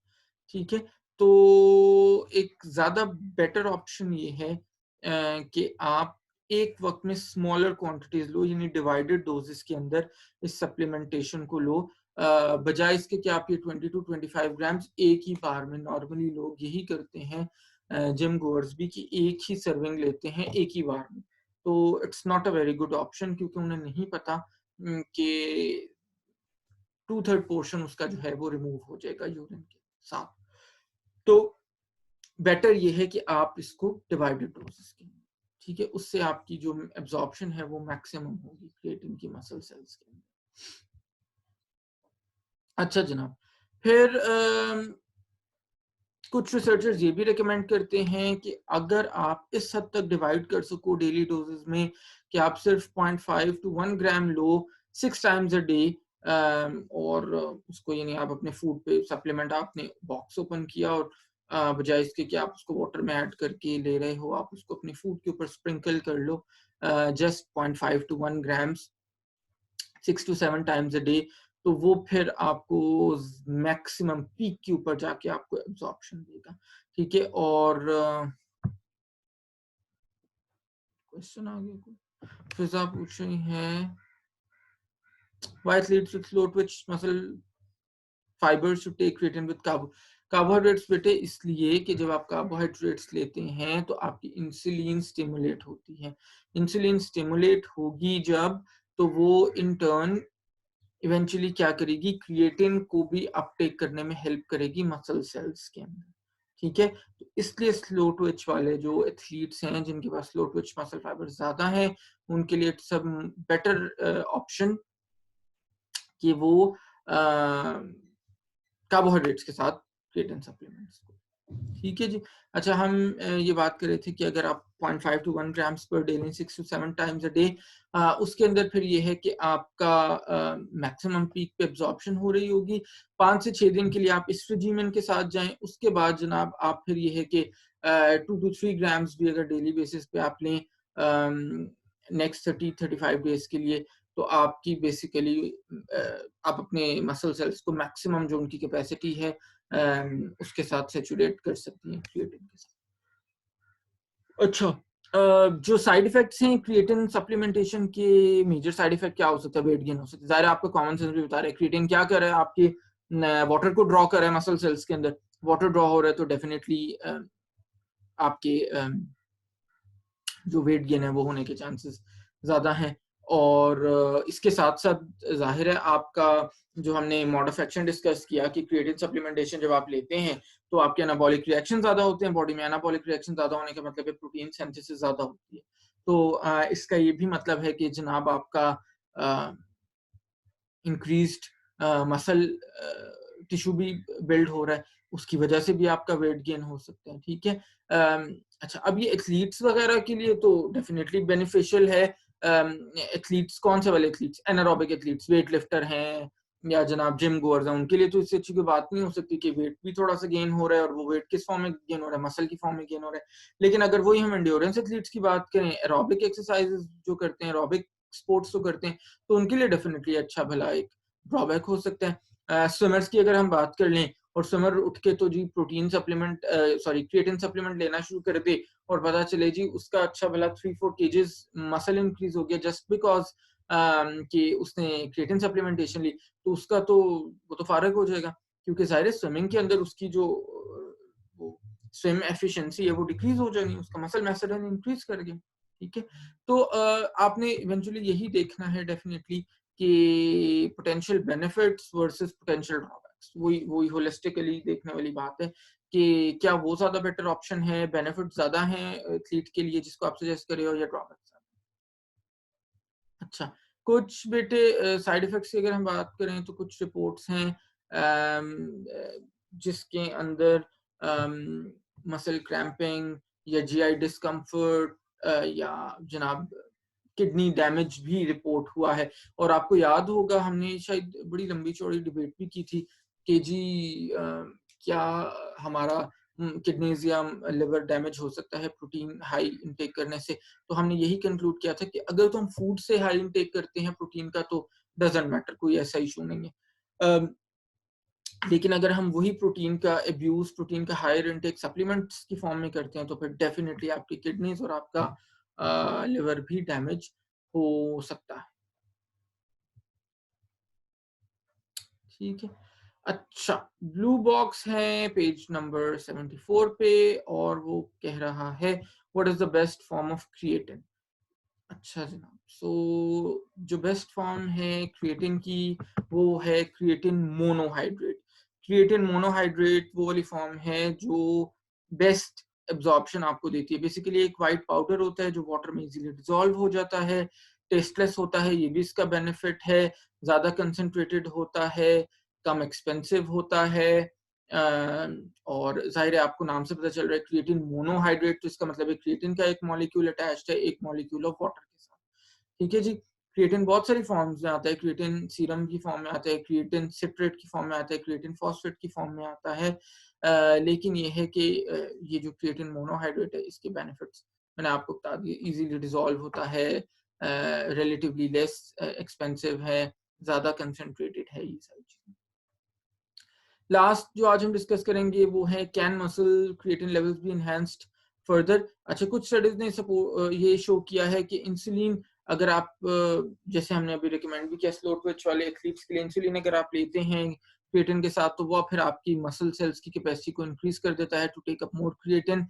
S1: ठीक है। तो एक ज्यादा बेटर ऑप्शन ये है कि आप एक वक्त में स्मॉलर क्वांटिटीज लो, यानी डिवाइडेड डोजेस के अंदर इस सप्लीमेंटेशन को लो, बजाय इसके कि आप ये 20 to 25 ग्राम्स एक ही बार में, नॉर्मली लोग यही करते हैं जिम गोअर्स भी, कि एक ही सर्विंग लेते हैं एक ही बार में। तो it's not a very good option, क्योंकि उन्हें नहीं पता कि 2/3 पोर्शन उसका जो है वो रिमूव हो जाएगा यूरिन के साथ। तो बेटर ये है कि आप इसको डिवाइडेड डोजेस के, ठीक है, उससे आपकी जो एब्जॉर्प्शन है वो मैक्सिमम होगी क्रिएटिन की मसल सेल्स के अंदर। अच्छा जनाब, फिर कुछ रिसर्चर्स ये भी रिकमेंड करते हैं कि अगर आप इस हद तक डिवाइड कर सको डेली डोजेस में कि आप सिर्फ 0.5 to 1 gram low 6 times a day, और उसको यानी आप अपने फूड पे सप्लीमेंट, आपने बॉक्स ओपन किया और बजाय इसके कि आप उसको वाटर में ऐड करके ले रहे हो, आप उसको अपने फूड के ऊपर स्प्रिंकल कर लो just 0.5 to 1 grams 6 to 7 times a day, तो वो फिर आपको मैक्सिमम पीक के ऊपर जाके आपको एब्जॉर्प्शन देगा, ठीक है। और क्वेश्चन आ गया कोई, फिजा पूछ रही है why athletes with slow twitch muscle fibers should take creatine with carbohydrates बेटे इसलिए कि जब आप कार्बोहाइड्रेट्स लेते हैं तो आपकी इंसुलिन स्टिमुलेट होती है, इंसुलिन स्टिमुलेट होगी जब, तो वो इन टर्न इवेंचुअली क्या करेगी, क्रिएटिन को भी अपटेक करने में हेल्प करेगी मसल सेल्स के अंदर, ठीक है। तो इसलिए स्लो ट्विच वाले जो एथलीट्स हैं जिनके पास स्लो ट्विच मसल फाइबर ज्यादा है, उनके लिए इट्स अ बेटर ऑप्शन कि वो कार्बोहाइड्रेट्स के साथ क्रिएटिन सप्लीमेंट्स को, ठीक है जी। अच्छा, हम ये बात कर रहे थे कि अगर आप 0.5 to 1 grams per day 6 to 7 times a day, उसके अंदर फिर ये है कि आपका मैक्सिमम पीक पे एब्जॉर्प्शन हो रही होगी। 5 से 6 दिन के लिए आप इस रेजिमेंट के साथ जाएं, उसके बाद जनाब आप फिर ये है कि 2 to 3 ग्राम्स भी अगर डेली बेसिस पे आप लें नेक्स्ट 30-35 डेज के लिए, तो आपकी बेसिकली आप अपने मसल सेल्स को मैक्सिमम जो उनकी कैपेसिटी है उसके साथ सेचुरेट कर सकती हैं क्रिएटिन के साथ। अच्छा, जो साइड इफेक्ट्स हैं क्रिएटिन सप्लीमेंटेशन के, मेजर साइड इफेक्ट क्या हो सकता है, वेट गेन हो सकता है, जाहिर है आपको कॉमन सेंस भी बता रहे हैं। क्रिएटिन क्या कर रहा है, आपके वाटर को ड्रॉ कर रहा है मसल सेल्स के अंदर, वाटर ड्रॉ हो रहा है तो डेफिनेटली आपके जो वेट गेन है वो होने के चांसेस ज्यादा हैं। और इसके साथ साथ जाहिर है आपका जो हमने मोड ऑफ एक्शन डिस्कस किया कि क्रिएटिन सप्लीमेंटेशन जब आप लेते हैं तो आपके एनाबॉलिक रिएक्शन ज्यादा होते हैं, बॉडी में एनाबॉलिक रिएक्शन ज्यादा होने का मतलब है प्रोटीन सिंथेसिस ज्यादा होती है। तो इसका ये भी मतलब है कि जनाब आपका इंक्रीज्ड मसल टिश्यू भी बिल्ड हो रहा है, उसकी वजह से भी आपका वेट गेन हो सकता है, ठीक है। अच्छा, अब ये एथलीट्स वगैरह के लिए तो डेफिनेटली बेनिफिशियल है। एथलीट्स कौन से वाले athletes, anaerobic athletes, weight lifter हैं या जनाब जिम गोअर्स हैं, उनके लिए तो इससे अच्छी कोई बात नहीं हो सकती कि वेट भी थोड़ा सा गेन हो रहा है, और वो वेट किस फॉर्म में गेन हो रहा है, मसल की फॉर्म में गेन हो रहा है। लेकिन अगर वही हम एंड्योरेंस एथलीट्स की बात करें, एरोबिक एक्सरसाइजेस जो करते हैं, एरोबिक स्पोर्ट्स जो करते हैं, तो उनके लिए डेफिनेटली अच्छा भला एक ड्रॉबैक हो सकता है। स्विमर्स की अगर हम बात कर लें, और स्विमर उठ के तो जी protein supplement sorry creatine supplement लेना शुरू कर दे, और पता चले जी उसका अच्छा भला 3-4 kgs मसल इंक्रीज हो गया जस्ट बिकॉज कि उसने क्रिएटिन सप्लीमेंटेशन ली, तो उसका तो वो तो फारग हो जाएगा, क्योंकि जाहिर है स्विमिंग के अंदर उसकी जो वो स्विम एफिशिएंसी है वो डिक्रीज हो जाएगी, उसका मसल मास इंक्रीज कर गया, ठीक है। तो आपने इवेंचुअली यही देखना है डेफिनेटली कि potential benefits versus potential drawbacks, वही वही होलिस्टिकली देखने वाली बात है कि क्या वो ज्यादा बेटर ऑप्शन है, बेनिफिट ज्यादा है एथलीट के लिए जिसको आप सजेस्ट कर रहे हो, या ड्रॉबैक्स। अच्छा, कुछ बेटे साइड इफेक्ट्स की अगर हम बात करें तो कुछ रिपोर्ट्स हैं जिसके अंदर मसल क्रैम्पिंग या जीआई डिस्कम्फर्ट या जनाब किडनी डैमेज भी रिपोर्ट हुआ है। और आपको याद होगा हमने शायद बड़ी लंबी चौड़ी डिबेट भी की थी कि जी क्या हमारा किडनीज या लिवर डैमेज हो सकता है प्रोटीन हाई इंटेक करने से। तो हमने यही कंक्लूड किया था कि अगर तो हम फूड से हाई इंटेक करते हैं प्रोटीन का तो डजंट मैटर, कोई ऐसा इशू नहीं है। लेकिन अगर हम वही प्रोटीन का एब्यूज, प्रोटीन का हायर इंटेक सप्लीमेंट्स की फॉर्म में करते हैं तो फिर डेफिनेटली आपकी किडनीज और आपका लिवर भी डैमेज हो सकता है। ठीक है, अच्छा, ब्लू बॉक्स है पेज नंबर 74 पे और वो कह रहा है what is the best form of creatine. अच्छा जनाब, सो जो बेस्ट फॉर्म है क्रिएटिन की वो है क्रिएटिन मोनोहाइड्रेट। क्रिएटिन मोनोहाइड्रेट वो वाली फॉर्म है जो बेस्ट एब्जॉर्प्शन आपको देती है। बेसिकली एक वाइट पाउडर होता है जो वाटर में इजीली डिसॉल्व हो जाता है, टेस्टलेस होता है, ये भी इसका बेनिफिट है, ज्यादा कंसंट्रेटेड होता है, कम एक्सपेंसिव होता है, और जाहिर है आपको नाम से पता चल रहा है क्रिएटिन मोनोहाइड्रेट, तो इसका मतलब है क्रिएटिन का एक मॉलिक्यूल अटैच्ड है एक मॉलिक्यूल ऑफ वाटर के साथ। ठीक है जी, क्रिएटिन बहुत सारी फॉर्म्स में आता है, क्रिएटिन सीरम की फॉर्म में आता है, क्रिएटिन सिट्रेट की फॉर्म में आता है, क्रिएटिन फॉस्फेट की फॉर्म में आता है, लेकिन ये है कि ये जो क्रिएटिन मोनोहाइड्रेट है इसके बेनिफिट्स मैंने आपको बता दिए, इजीली डिसॉल्व होता है, रिलेटिवली लेस एक्सपेंसिव है, ज्यादा कंसंट्रेटेड है, ये सारी चीजें। लास्ट जो आज हम डिस्कस करेंगे वो है can muscle creatine levels be enhanced further. अच्छा, कुछ स्टडीज ने ये शो किया है कि इंसुलिन अगर आप जैसे हमने अभी रिकमेंड भी किया स्लो ट्विच वाले एथलीट्स के लिए, इंसुलिन अगर आप लेते हैं क्रिएटिन के साथ तो वो फिर आपकी मसल सेल्स की कैपेसिटी को इंक्रीज कर देता है to take up more creatine.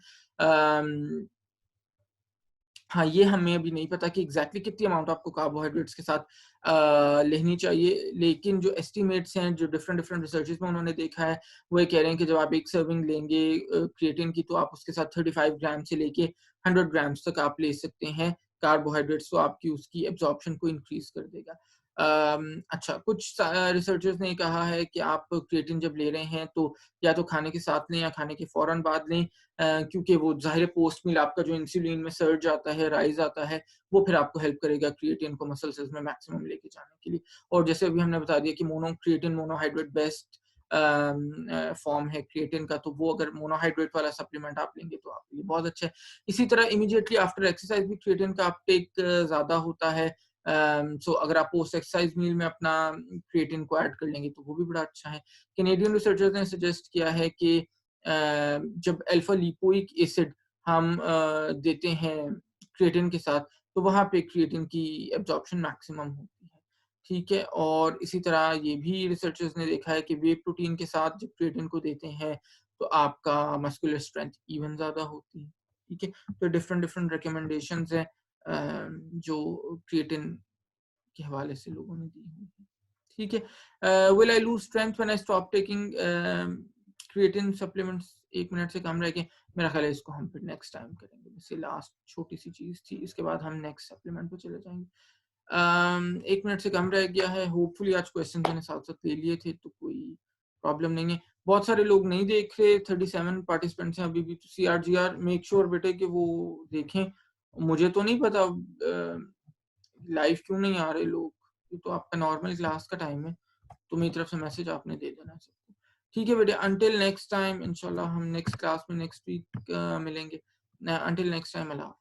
S1: हाँ, ये हमें अभी नहीं पता कि एग्जैक्टली कितनी अमाउंट आपको कार्बोहाइड्रेट्स के साथ लेनी चाहिए, लेकिन जो एस्टिमेट्स हैं जो डिफरेंट डिफरेंट रिसर्चेस में उन्होंने देखा है वो ये कह रहे हैं कि जब आप एक सर्विंग लेंगे क्रिएटिन की तो आप उसके साथ 35 ग्राम से लेके 100 ग्राम्स तक आप ले सकते हैं कार्बोहाइड्रेट्स, तो आपकी उसकी एब्जॉर्प्शन को इंक्रीज कर देगा। अच्छा, कुछ रिसर्चर्स ने कहा है कि आप क्रिएटिन जब ले रहे हैं तो या तो खाने के साथ लें या खाने के फौरन बाद लें, क्योंकि वो ज़ाहिर है पोस्ट मील आपका जो इंसुलिन में सर्ज आता है, राइज आता है, वो फिर आपको हेल्प करेगा क्रिएटिन को मसल सेल्स में मैक्सिमम लेके जाने के लिए। और जैसे अभी हमने बता दिया कि क्रिएटिन मोनोहाइड्रेट बेस्ट फॉर्म है क्रिएटिन का, तो वो अगर मोनोहाइड्रेट वाला सप्लीमेंट आप लेंगे तो आपके लिए बहुत अच्छा है। इसी तरह इमीडिएटली आफ्टर एक्सरसाइज भी क्रिएटिन का अपटेक ज़्यादा होता है, सो अगर आप पोस्ट एक्सरसाइज मील में अपना क्रिएटिन को ऐड कर लेंगे तो वो भी बड़ा अच्छा है। कैनेडियन रिसर्चर्स ने सजेस्ट किया है कि जब अल्फा लिपोइक एसिड हम देते हैं क्रिएटिन के साथ तो वहाँ पे क्रिएटिन की एब्जॉर्प्शन मैक्सिमम होती है। ठीक है, और इसी तरह ये भी रिसर्चर्स ने देखा है कि वे प्रोटीन के साथ जब क्रिएटिन को देते हैं तो आपका मस्कुलर स्ट्रेंथ इवन ज़्यादा होती है। ठीक है, तो डिफरेंट डिफरेंट रिकमेंडेशंस हैं जो क्रिएटिन के हवाले से लोगों ने दी हुई है। ठीक है, will I lose strength when I stop taking creatine supplements. 1 minute से कम रह गए, मेरा ख्याल है इसको हम फिर नेक्स्ट टाइम करेंगे। वैसे लास्ट छोटी सी चीज थी, इसके बाद हम नेक्स्ट सप्लीमेंट पे चले जाएंगे। 1 मिनट से कम रह गया है, होपफुली आज क्वेश्चन मैंने साथ साथ ले लिए थे तो कोई प्रॉब्लम नहीं है। बहुत सारे लोग नहीं देख रहे, 37 पार्टिसिपेंट्स हैं अभी भी, तो CRGR मेक श्योर बेटे कि वो देखें। मुझे तो नहीं पता लाइव क्यों नहीं आ रहे लोग, ये तो आपका नॉर्मल क्लास का टाइम है, तो मेरी तरफ से मैसेज आपने दे देना है सबको। ठीक है बेटे, अंटिल नेक्स्ट टाइम इंशाल्लाह हम नेक्स्ट क्लास में नेक्स्ट वीक मिलेंगे। अंटिल नेक्स्ट टाइम, अल्लाह।